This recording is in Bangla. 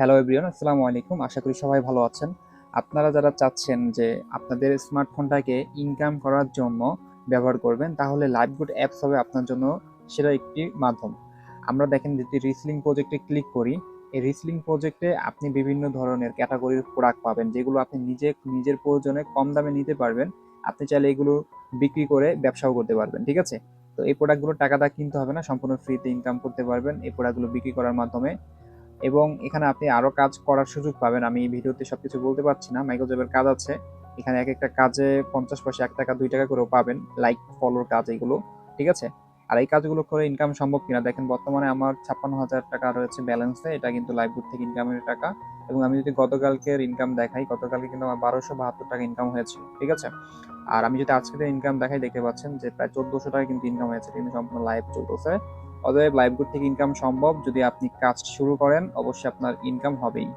হ্যালো এভরিওয়ান, আসসালামু আলাইকুম। আশা করি সবাই ভালো আছেন। আপনারা যারা চাচ্ছেন যে আপনাদের স্মার্টফোনটাকে ইনকাম করার জন্য ব্যবহার করবেন, তাহলে লাইভগুড অ্যাপস হবে আপনার জন্য সেরা একটি মাধ্যম। আমরা দেখেন যদি রিসেলিং প্রজেক্টে ক্লিক করি, এই রিসেলিং প্রজেক্টে আপনি বিভিন্ন ধরনের ক্যাটাগরির প্রোডাক্ট পাবেন, যেগুলো আপনি নিজের প্রয়োজনে কম দামে নিতে পারবেন। আপনি চাইলে এগুলো বিক্রি করে ব্যবসাও করতে পারবেন, ঠিক আছে? তো এই প্রোডাক্টগুলো টাকাটা কিনতে হবে না, সম্পূর্ণ ফ্রিতে ইনকাম করতে পারবেন এই প্রোডাক্টগুলো বিক্রি করার মাধ্যমে। এবং এখানে আপনি আরো কাজ করার সুযোগ পাবেন। আমি এই ভিডিওতে সবকিছু বলতে পারছি না। মাইক্রো জবের কাজ আছে এখানে, এক একটা কাজে 50 পয়সা, 1 টাকা, 2 টাকা করেও পাবেন, লাইক ফলোর কাজ এগুলো, ঠিক আছে? আর এই কাজগুলো করে ইনকাম সম্ভব কিনা দেখেন, বর্তমানে আমার 56,000 টাকা রয়েছে ব্যালেন্সে, এটা কিন্তু লাইভগুড থেকে ইনকামের টাকা। এবং আমি যদি গতকালকের ইনকাম দেখাই, গতকালকে কিন্তু আমার 1272 টাকা ইনকাম হয়েছিল, ঠিক আছে? আর আমি যদি আজকের ইনকাম দেখাই, দেখতে পাচ্ছেন যে প্রায় 1400 টাকা কিন্তু ইনকাম হয়েছে, কিন্তু সম্পূর্ণ লাইভ চলতেছে। অতএব লাইভগুড থেকে ইনকাম সম্ভব, যদি আপনি কাজ শুরু করেন অবশ্যই আপনার ইনকাম হবেই।